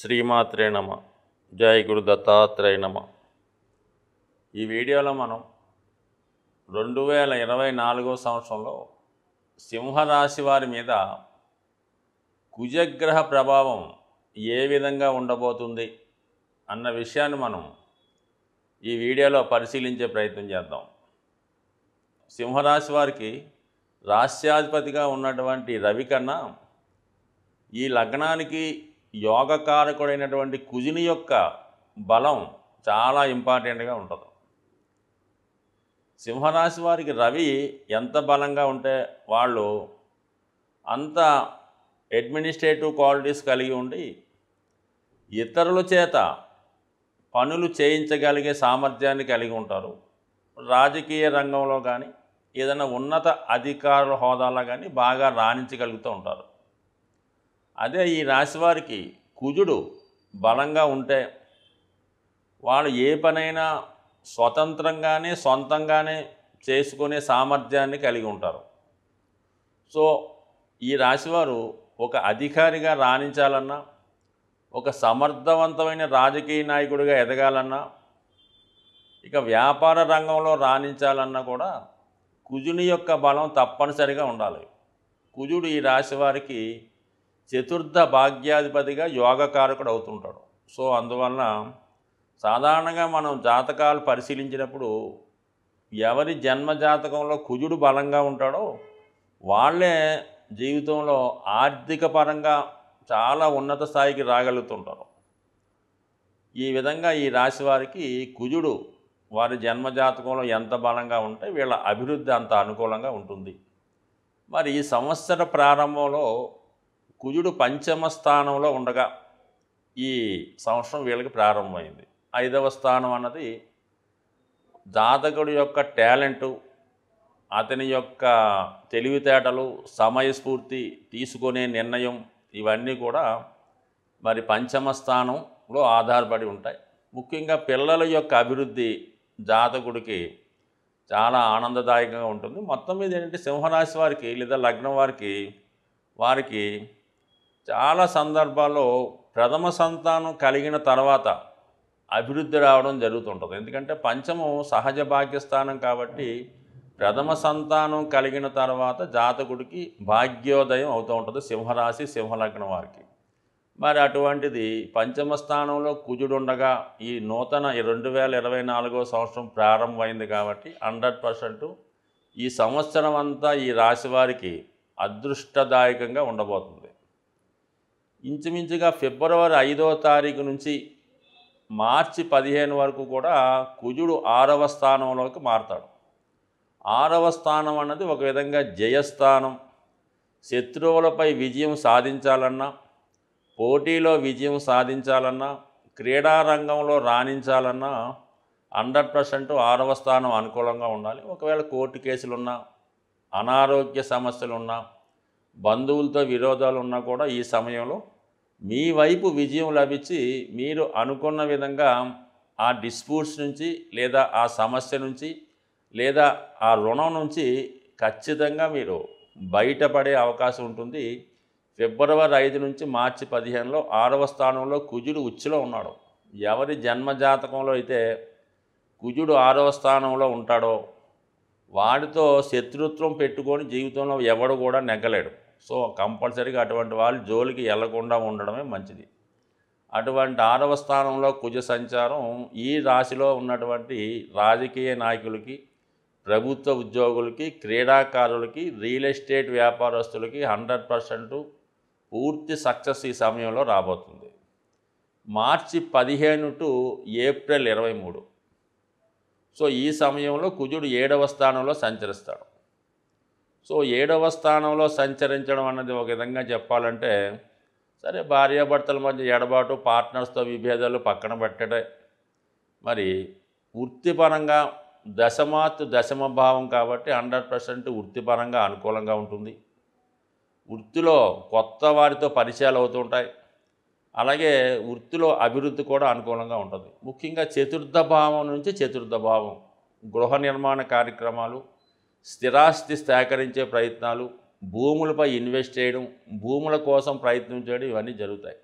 శ్రీమాత్రే నమ. జై గురు దత్తాత్రేయ నమ. ఈ వీడియోలో మనం 2024 సంవత్సరంలో సింహరాశి వారి మీద కుజగ్రహ ప్రభావం ఏ విధంగా ఉండబోతుంది అన్న విషయాన్ని మనం ఈ వీడియోలో పరిశీలించే ప్రయత్నం చేద్దాం. సింహరాశి వారికి రాశ్యాధిపతిగా ఉన్నటువంటి రవి కన్నా ఈ లగ్నానికి యోగకారకుడైనటువంటి కుజుని యొక్క బలం చాలా ఇంపార్టెంట్గా ఉంటుంది. సింహరాశి వారికి రవి ఎంత బలంగా ఉంటే వాళ్ళు అంత అడ్మినిస్ట్రేటివ్ క్వాలిటీస్ కలిగి ఉండి ఇతరుల చేత పనులు చేయించగలిగే సామర్థ్యాన్ని కలిగి ఉంటారు. రాజకీయ రంగంలో కానీ ఏదైనా ఉన్నత అధికారుల హోదాలో కానీ బాగా రాణించగలుగుతూ ఉంటారు. అదే ఈ రాశి వారికి కుజుడు బలంగా ఉంటే వాళ్ళు ఏ పనైనా స్వతంత్రంగానే సొంతంగానే చేసుకునే సామర్థ్యాన్ని కలిగి ఉంటారు. సో ఈ రాశివారు ఒక అధికారిగా రాణించాలన్నా, ఒక సమర్థవంతమైన రాజకీయ నాయకుడిగా ఎదగాలన్నా, ఇక వ్యాపార రంగంలో రాణించాలన్నా కూడా కుజుని యొక్క బలం తప్పనిసరిగా ఉండాలి. కుజుడు ఈ రాశి వారికి చతుర్థ భాగ్యాధిపతిగా యోగకారకుడు అవుతుంటాడు. సో అందువలన సాధారణంగా మనం జాతకాలు పరిశీలించినప్పుడు ఎవరి జన్మ జాతకంలో కుజుడు బలంగా ఉంటాడో వాళ్ళే జీవితంలో ఆర్థిక పరంగా చాలా ఉన్నత స్థాయికి రాగలుగుతుంటారు. ఈ విధంగా ఈ రాశి వారికి కుజుడు వారి జన్మ జాతకంలో ఎంత బలంగా ఉంటే వీళ్ళ అభివృద్ధి అంత అనుకూలంగా ఉంటుంది. మరి ఈ సంవత్సర ప్రారంభంలో కుజుడు పంచమ స్థానంలో ఉండగా ఈ సంవత్సరం వీళ్ళకి ప్రారంభమైంది. 5వ స్థానం అన్నది జాతకుడి యొక్క టాలెంటు, అతని యొక్క తెలివితేటలు, సమయస్ఫూర్తి, తీసుకునే నిర్ణయం ఇవన్నీ కూడా మరి పంచమ స్థానంలో ఆధారపడి ఉంటాయి. ముఖ్యంగా పిల్లల యొక్క అభివృద్ధి జాతకుడికి చాలా ఆనందదాయకంగా ఉంటుంది. మొత్తం మీద ఏంటంటే సింహరాశి వారికి లేదా లగ్నం వారికి చాలా సందర్భాల్లో ప్రథమ సంతానం కలిగిన తర్వాత అభివృద్ధి రావడం జరుగుతుంటుంది. ఎందుకంటే పంచమం సహజ భాగ్యస్థానం కాబట్టి ప్రథమ సంతానం కలిగిన తర్వాత జాతకుడికి భాగ్యోదయం అవుతూ ఉంటుంది సింహరాశి సింహలగ్నం వారికి. మరి అటువంటిది పంచమ స్థానంలో కుజుడు ఉండగా ఈ నూతన 2024 సంవత్సరం ప్రారంభమైంది కాబట్టి 100% ఈ సంవత్సరం అంతా ఈ రాశి వారికి అదృష్టదాయకంగా ఉండబోతుంది. ఇంచుమించుగా ఫిబ్రవరి 5వ తారీఖు నుంచి మార్చి 15 వరకు కూడా కుజుడు 6వ స్థానంలోకి మారతాడు. 6వ స్థానం అన్నది ఒక విధంగా జయస్థానం. శత్రువులపై విజయం సాధించాలన్నా, పోటీలో విజయం సాధించాలన్నా, క్రీడారంగంలో రాణించాలన్నా 100% 6వ స్థానం అనుకూలంగా ఉండాలి. ఒకవేళ కోర్టు కేసులున్నా, అనారోగ్య సమస్యలున్నా, బంధువులతో విరోధాలు ఉన్నా కూడా ఈ సమయంలో మీ వైపు విజయం లభించి మీరు అనుకున్న విధంగా ఆ డిస్ప్యూట్స్ నుంచి లేదా ఆ సమస్య నుంచి లేదా ఆ రుణం నుంచి ఖచ్చితంగా మీరు బయటపడే అవకాశం ఉంటుంది. ఫిబ్రవరి 5 నుంచి మార్చి 15లో 6వ స్థానంలో కుజుడు ఉచ్చులో ఉన్నాడు. ఎవరి జన్మ జాతకంలో అయితే కుజుడు 6వ స్థానంలో ఉంటాడో వాడితో శత్రుత్వం పెట్టుకొని జీవితంలో ఎవడు కూడా నెగ్గలేడు. సో కంపల్సరీగా అటువంటి వాళ్ళు జోలికి వెళ్లకుండా ఉండడమే మంచిది. అటువంటి 6వ స్థానంలో కుజ సంచారం ఈ రాశిలో ఉన్నటువంటి రాజకీయ నాయకులకి, ప్రభుత్వ ఉద్యోగులకి, క్రీడాకారులకి, రియల్ ఎస్టేట్ వ్యాపారస్తులకి 100% పూర్తి సక్సెస్ ఈ సమయంలో రాబోతుంది. మార్చి 15 టు ఏప్రిల్ 23. సో ఈ సమయంలో కుజుడు 7వ స్థానంలో సంచరిస్తాడు. సో 7వ స్థానంలో సంచరించడం అన్నది ఒక విధంగా చెప్పాలంటే సరే భార్యాభర్తల మధ్య ఎడబాటు, పార్ట్నర్స్తో విభేదాలు పక్కన పెట్టడే. మరి వృత్తిపరంగా దశమ భావం కాబట్టి 100% వృత్తిపరంగా అనుకూలంగా ఉంటుంది. వృత్తిలో కొత్త వారితో పరిచయాలు అవుతుంటాయి. అలాగే వృత్తిలో అభివృద్ధి కూడా అనుకూలంగా ఉంటుంది. ముఖ్యంగా చతుర్థ భావం నుంచి చతుర్థ భావం గృహ నిర్మాణ కార్యక్రమాలు, స్థిరాస్తి సేకరించే ప్రయత్నాలు, భూములపై ఇన్వెస్ట్ చేయడం, భూముల కోసం ప్రయత్నం చేయడం ఇవన్నీ జరుగుతాయి.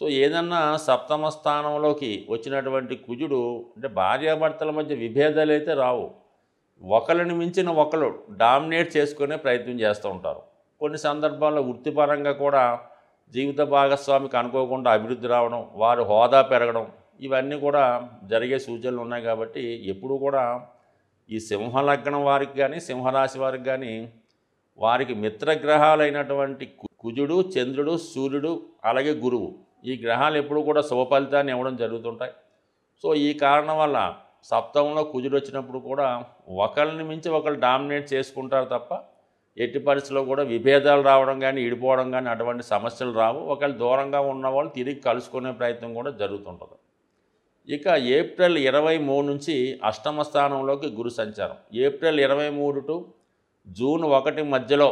సో ఏదన్నా సప్తమ స్థానంలోకి వచ్చినటువంటి కుజుడు అంటే భార్యాభర్తల మధ్య విభేదాలు అయితే రావు, ఒకరిని మించిన ఒకరు డామినేట్ చేసుకునే ప్రయత్నం చేస్తూ ఉంటారు. కొన్ని సందర్భాల్లో వృత్తిపరంగా కూడా జీవిత భాగస్వామికి అనుకోకుండా అభివృద్ధి రావడం, వారి హోదా పెరగడం, ఇవన్నీ కూడా జరిగే సూచనలు ఉన్నాయి. కాబట్టి ఎప్పుడు కూడా ఈ సింహలగ్నం వారికి కానీ సింహరాశి వారికి కానీ వారికి మిత్రగ్రహాలైనటువంటి కుజుడు, చంద్రుడు, సూర్యుడు, అలాగే గురువు, ఈ గ్రహాలు ఎప్పుడు కూడా శుభ ఫలితాన్ని ఇవ్వడం జరుగుతుంటాయి. సో ఈ కారణం వల్ల సప్తమంలో కుజుడు వచ్చినప్పుడు కూడా ఒకరిని మించి ఒకరు డామినేట్ చేసుకుంటారు తప్ప ఎట్టి పరిస్థితుల్లో కూడా విభేదాలు రావడం కానీ ఇడిపోవడం కానీ అటువంటి సమస్యలు రావు. ఒకవేళ దూరంగా ఉన్న వాళ్ళు తిరిగి కలుసుకునే ప్రయత్నం కూడా జరుగుతుంటుంది. ఇక ఏప్రిల్ 23 నుంచి అష్టమ స్థానంలోకి గురు సంచారం. ఏప్రిల్ 23 టు జూన్ 1 మధ్యలో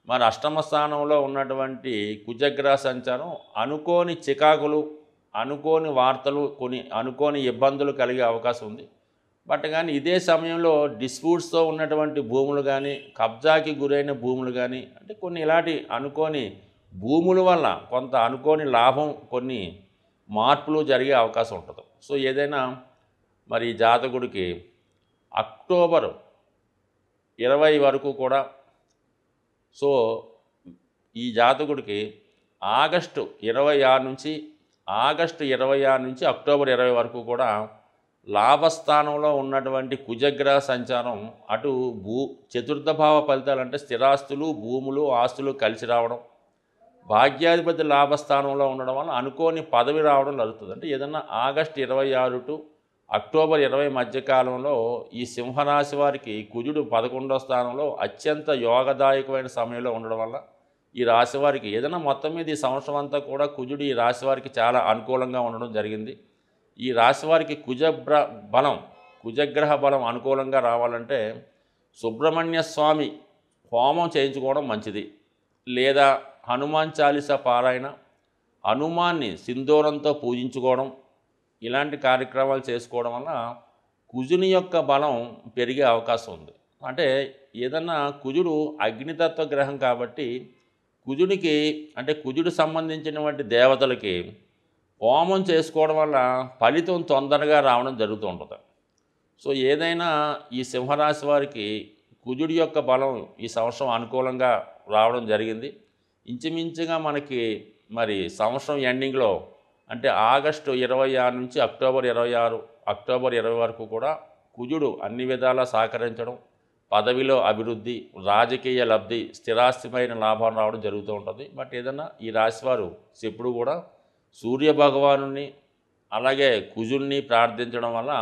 మరి అష్టమ స్థానంలో ఉన్నటువంటి కుజగ్రహ సంచారం అనుకోని చికాకులు, అనుకోని వార్తలు, కొన్ని అనుకోని ఇబ్బందులు కలిగే అవకాశం ఉంది. బట్ కానీ ఇదే సమయంలో డిస్ప్యూట్స్తో ఉన్నటువంటి భూములు కానీ, కబ్జాకి గురైన భూములు కానీ, అంటే కొన్ని ఇలాంటి అనుకోని భూముల వల్ల కొంత అనుకోని లాభం, కొన్ని మార్పులు జరిగే అవకాశం ఉంటుంది. సో ఏదైనా మరి జాతకుడికి అక్టోబర్ 20 వరకు కూడా, సో ఈ జాతకుడికి ఆగస్టు 26 నుంచి అక్టోబర్ 20 వరకు కూడా లాభస్థానంలో ఉన్నటువంటి కుజగ్రహ సంచారం అటు చతుర్థ భావ ఫలితాలు అంటే స్థిరాస్తులు, భూములు, ఆస్తులు కలిసి రావడం, భాగ్యాధిపతి లాభస్థానంలో ఉండడం వల్ల అనుకోని పదవి రావడం జరుగుతుంది. అంటే ఏదన్నా ఆగస్టు 26 టు అక్టోబర్ 20 మధ్యకాలంలో ఈ సింహరాశి వారికి కుజుడు 11వ స్థానంలో అత్యంత యోగదాయకమైన సమయంలో ఉండడం వల్ల ఈ రాశి వారికి ఏదైనా మొత్తం మీద ఈ సంవత్సరం అంతా కూడా కుజుడు ఈ రాశి వారికి చాలా అనుకూలంగా ఉండడం జరిగింది. ఈ రాశి వారికి కుజగ్రహ బలం అనుకూలంగా రావాలంటే సుబ్రహ్మణ్య స్వామి హోమం చేయించుకోవడం మంచిది, లేదా హనుమాన్ చాలీసా పారాయణ, హనుమాన్ని సింధూరంతో పూజించుకోవడం, ఇలాంటి కార్యక్రమాలు చేసుకోవడం వల్ల కుజుని యొక్క బలం పెరిగే అవకాశం ఉంది. అంటే ఏదన్నా కుజుడు అగ్నితత్వ గ్రహం కాబట్టి కుజుడికి అంటే కుజుడు సంబంధించినటువంటి దేవతలకి హోమం చేసుకోవడం వల్ల ఫలితం తొందరగా రావడం జరుగుతూ ఉంటుంది. సో ఏదైనా ఈ సింహరాశి వారికి కుజుడి యొక్క బలం ఈ సంవత్సరం అనుకూలంగా రావడం జరిగింది. ఇంచుమించుగా మనకి మరి సంవత్సరం ఎండింగ్లో అంటే ఆగస్టు 26 నుంచి అక్టోబర్ 20 వరకు కూడా కుజుడు అన్ని విధాలా సహకరించడం, పదవిలో అభివృద్ధి, రాజకీయ లబ్ధి, స్థిరాస్తిమైన లాభం రావడం జరుగుతూ ఉంటుంది. బట్ ఏదన్నా ఈ రాశివారు ఎప్పుడు కూడా సూర్య భగవానుని అలాగే కుజుడిని ప్రార్థించడం వల్ల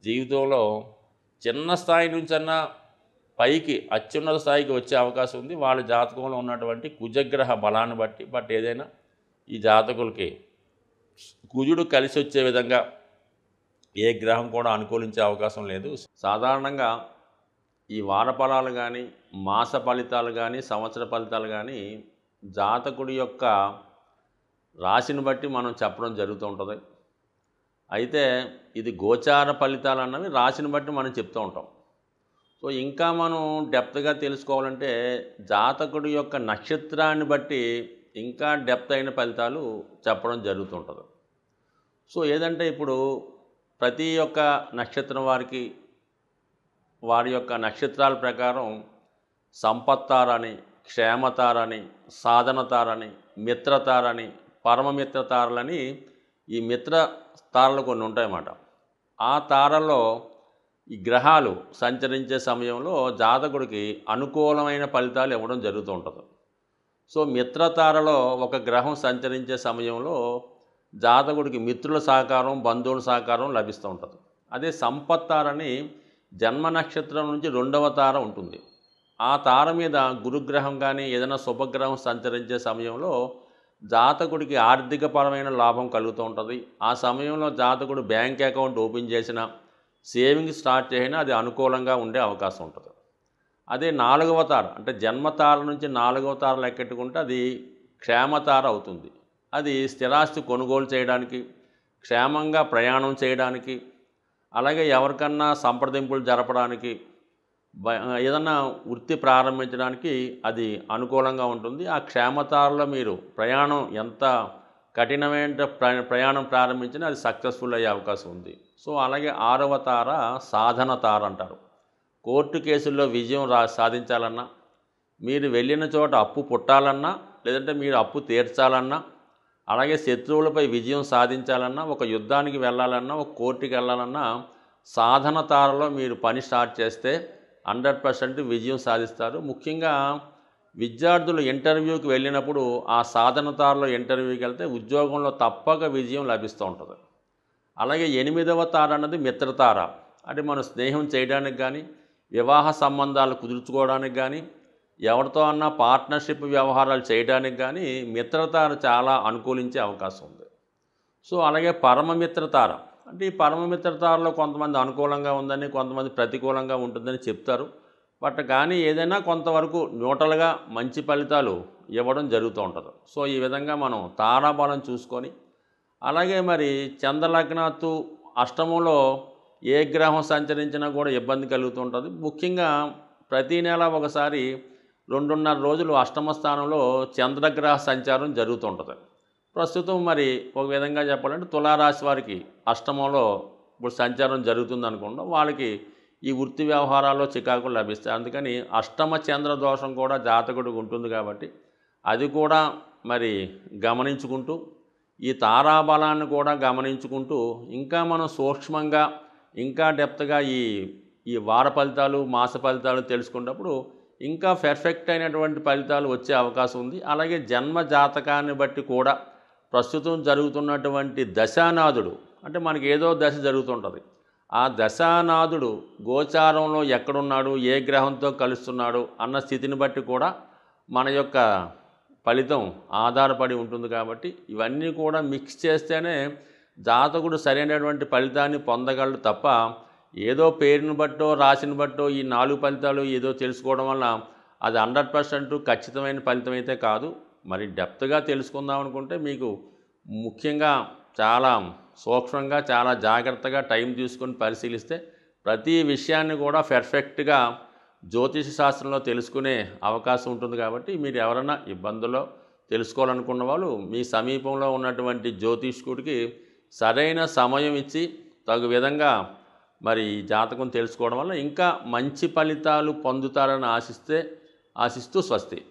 జీవితంలో చిన్న స్థాయి నుంచన్నా పైకి అత్యున్నత స్థాయికి వచ్చే అవకాశం ఉంది వాళ్ళ జాతకంలో ఉన్నటువంటి కుజగ్రహ బలాన్ని బట్టి. బట్ ఏదైనా ఈ జాతకులకి కుజుడు కలిసి వచ్చే విధంగా ఏ గ్రహం కూడా అనుకూలించే అవకాశం లేదు. సాధారణంగా ఈ వార ఫలాలు కానీ, మాస ఫలితాలు కానీ, సంవత్సర ఫలితాలు కానీ జాతకుడి యొక్క రాశిని బట్టి మనం చెప్పడం జరుగుతూ ఉంటుంది. అయితే ఇది గోచార ఫలితాలు అన్నవి రాశిని బట్టి మనం చెప్తూ ఉంటాం. సో ఇంకా మనం డెప్త్గా తెలుసుకోవాలంటే జాతకుడి యొక్క నక్షత్రాన్ని బట్టి ఇంకా డెప్త్ అయిన ఫలితాలు చెప్పడం జరుగుతుంటుంది. సో ఏదంటే ఇప్పుడు ప్రతి ఒక్క నక్షత్రం వారికి వారి యొక్క నక్షత్రాల ప్రకారం సంపత్తారని, క్షేమతారని, సాధనతారని, మిత్రతారని, పరమమిత్రతారలని ఈ మిత్ర తారలు కొన్ని ఉంటాయన్నమాట. ఆ తారల్లో ఈ గ్రహాలు సంచరించే సమయంలో జాతకుడికి అనుకూలమైన ఫలితాలు ఇవ్వడం జరుగుతూ ఉంటుంది. సో మిత్రతారలో ఒక గ్రహం సంచరించే సమయంలో జాతకుడికి మిత్రుల సహకారం, బంధువుల సహకారం లభిస్తూ ఉంటుంది. అదే సంపత్తారని జన్మ నక్షత్రం నుంచి 2వ తార ఉంటుంది. ఆ తార మీద గురుగ్రహం కానీ ఏదైనా శుభగ్రహం సంచరించే సమయంలో జాతకుడికి ఆర్థికపరమైన లాభం కలుగుతూ ఉంటుంది. ఆ సమయంలో జాతకుడు బ్యాంక్ అకౌంట్ ఓపెన్ చేసిన, సేవింగ్స్ స్టార్ట్ చేసినా అది అనుకూలంగా ఉండే అవకాశం ఉంటుంది. అదే 4వ తార అంటే జన్మతార నుంచి 4వ తార లెక్కెట్టుకుంటే అది క్షేమతార అవుతుంది. అది స్థిరాస్తి కొనుగోలు చేయడానికి, క్షేమంగా ప్రయాణం చేయడానికి, అలాగే ఎవరికన్నా సంప్రదింపులు జరపడానికి, ఏదన్నా వృత్తి ప్రారంభించడానికి అది అనుకూలంగా ఉంటుంది. ఆ క్షేమతారలో మీరు ప్రయాణం ఎంత కఠినమైన ప్రయాణం ప్రారంభించినా అది సక్సెస్ఫుల్ అయ్యే అవకాశం ఉంది. సో అలాగే 6వ తార సాధన తార అంటారు. కోర్టు కేసుల్లో విజయం సాధించాలన్నా, మీరు వెళ్ళిన చోట అప్పు పుట్టాలన్నా, లేదంటే మీరు అప్పు తీర్చాలన్నా, అలాగే శత్రువులపై విజయం సాధించాలన్నా, ఒక యుద్ధానికి వెళ్ళాలన్నా, ఒక కోర్టుకి వెళ్ళాలన్నా సాధన తారలో మీరు పని స్టార్ట్ చేస్తే 100% విజయం సాధిస్తారు. ముఖ్యంగా విద్యార్థులు ఇంటర్వ్యూకి వెళ్ళినప్పుడు ఆ సాధన తారలో ఇంటర్వ్యూకి వెళ్తే ఉద్యోగంలో తప్పక విజయం లభిస్తూ ఉంటుంది. అలాగే 8వ తార అన్నది మిత్రతార. అంటే మనం స్నేహం చేయడానికి కానీ, వివాహ సంబంధాలు కుదుర్చుకోవడానికి కానీ, ఎవరితో అన్నా పార్ట్నర్షిప్ వ్యవహారాలు చేయడానికి కానీ మిత్రతార చాలా అనుకూలించే అవకాశం ఉంది. సో అలాగే పరమమిత్రతార. అంటే ఈ పరమమిత్రతారలో కొంతమంది అనుకూలంగా ఉందని, కొంతమంది ప్రతికూలంగా ఉంటుందని చెప్తారు. బట్ కానీ ఏదైనా కొంతవరకు న్యూట్రల్గా మంచి ఫలితాలు ఇవ్వడం జరుగుతూ ఉంటుంది. సో ఈ విధంగా మనం తారాబలం చూసుకొని, అలాగే మరి చంద్రలగ్నాత్తు అష్టమంలో ఏ గ్రహం సంచరించినా కూడా ఇబ్బంది కలుగుతుంటుంది. ముఖ్యంగా ప్రతి నెల ఒకసారి 2.5 రోజులు అష్టమ స్థానంలో చంద్రగ్రహ సంచారం జరుగుతుంటుంది. ప్రస్తుతం మరి ఒక విధంగా చెప్పాలంటే తులారాశి వారికి అష్టమంలో ఇప్పుడు సంచారం జరుగుతుంది అనుకుంటాం. వాళ్ళకి ఈ వృత్తి వ్యవహారాల్లో చికాకులు లభిస్తాయి. అందుకని అష్టమ చంద్ర దోషం కూడా జాతకుడికి ఉంటుంది కాబట్టి అది కూడా మరి గమనించుకుంటూ, ఈ తారాబలాన్ని కూడా గమనించుకుంటూ ఇంకా మనం సూక్ష్మంగా ఇంకా డెప్త్గా ఈ వార ఫలితాలు, మాస ఫలితాలు తెలుసుకున్నప్పుడు ఇంకా పర్ఫెక్ట్ అయినటువంటి ఫలితాలు వచ్చే అవకాశం ఉంది. అలాగే జన్మ జాతకాన్ని బట్టి కూడా ప్రస్తుతం జరుగుతున్నటువంటి దశానాథుడు, అంటే మనకి ఏదో దశ జరుగుతుంటుంది, ఆ దశానాథుడు గోచారంలో ఎక్కడున్నాడు, ఏ గ్రహంతో కలుస్తున్నాడు అన్న స్థితిని బట్టి కూడా మన యొక్క ఫలితం ఆధారపడి ఉంటుంది. కాబట్టి ఇవన్నీ కూడా మిక్స్ చేస్తేనే జాతకుడు సరైనటువంటి ఫలితాన్ని పొందగలడు తప్ప ఏదో పేరుని బట్టో రాశిని బట్టో ఈ 4 ఫలితాలు ఏదో తెలుసుకోవడం వల్ల అది 100% ఖచ్చితమైన ఫలితం అయితే కాదు. మరి డెప్త్గా తెలుసుకుందాం అనుకుంటే మీకు ముఖ్యంగా చాలా సూక్ష్మంగా, చాలా జాగ్రత్తగా టైం తీసుకొని పరిశీలిస్తే ప్రతి విషయాన్ని కూడా పర్ఫెక్ట్గా జ్యోతిష శాస్త్రంలో తెలుసుకునే అవకాశం ఉంటుంది. కాబట్టి మీరు ఎవరైనా ఇబ్బందుల్లో తెలుసుకోవాలనుకున్న వాళ్ళు మీ సమీపంలో ఉన్నటువంటి జ్యోతిష్కుడికి సరైన సమయం ఇచ్చి తగు విధంగా మరి ఈ జాతకం తెలుసుకోవడం వల్ల ఇంకా మంచి ఫలితాలు పొందుతారని ఆశిస్తూ స్వస్తి.